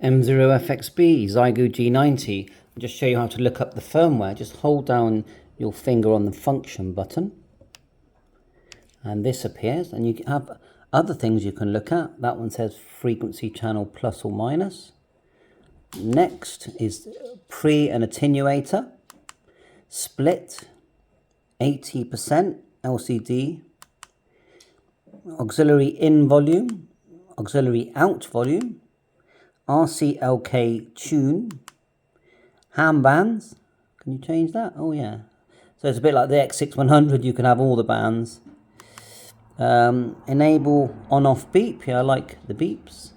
M0FXB Xiegu G90. I'll just show you how to look up the firmware. Just hold down your finger on the function button and this appears, and you have other things you can look at. That one says frequency channel plus or minus. Next is pre and attenuator, split, 80% LCD, auxiliary in volume, auxiliary out volume, RCLK tune, ham bands. Can you change that? Oh yeah. So it's a bit like the X6100, you can have all the bands. Enable on-off beep. Yeah, I like the beeps.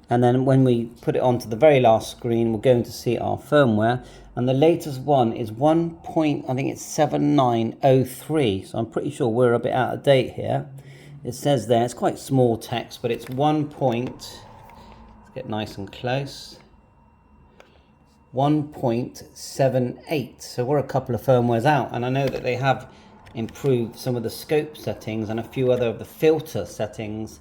And then when we put it onto the very last screen, we're going to see our firmware. And the latest one is 1.7903. So I'm pretty sure we're a bit out of date here. It says there, it's quite small text, but it's 1. Let's get nice and close. 1.78. So we're a couple of firmwares out, and I know that they have improved some of the scope settings and a few other of the filter settings.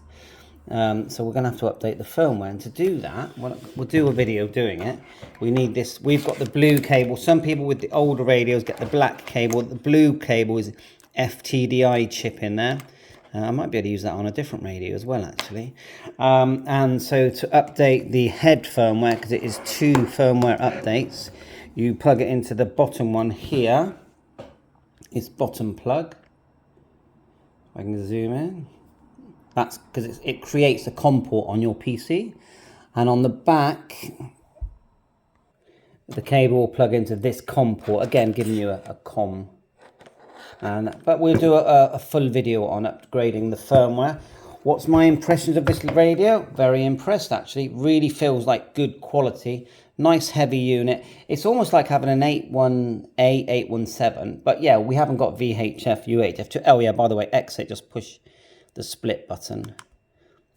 So we're going to have to update the firmware, and to do that, we'll do a video doing it. We need this. We've got the blue cable. Some people with the older radios get the black cable. The blue cable is FTDI chip in there. I might be able to use that on a different radio as well, actually. And so to update the head firmware, because it is 2 firmware updates, you plug it into the bottom one here. It's bottom plug. I can zoom in. That's because it creates a COM port on your PC. And on the back, the cable will plug into this COM port, again giving you a COM. But we'll do a full video on upgrading the firmware. What's my impressions of this radio? Very impressed, actually. Really feels like good quality. Nice heavy unit. It's almost like having an 81A 817. But yeah, we haven't got VHF, UHF. Oh yeah, by the way, exit, just push the split button.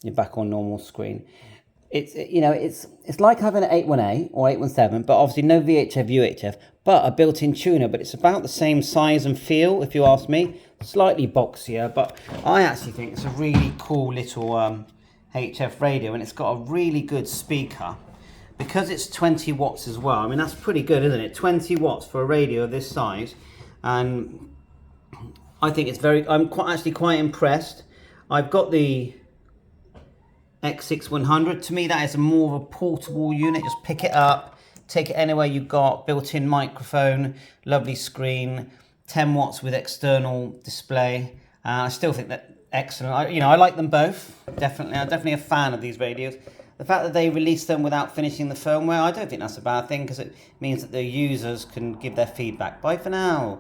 You're back on normal screen. It's like having an 81A or 817, but obviously no VHF, UHF, but a built-in tuner. But it's about the same size and feel, if you ask me. Slightly boxier, but I actually think it's a really cool little HF radio, and it's got a really good speaker. Because it's 20 watts as well, I mean, that's pretty good, isn't it? 20 watts for a radio of this size. And I think it's I'm actually quite impressed. I've got the X6100. To me, that is more of a portable unit. Just pick it up, take it anywhere you've got. Built-in microphone, lovely screen, 10 watts with external display. I still think that excellent. I like them both. Definitely, I'm definitely a fan of these radios. The fact that they release them without finishing the firmware, I don't think that's a bad thing, because it means that the users can give their feedback. Bye for now.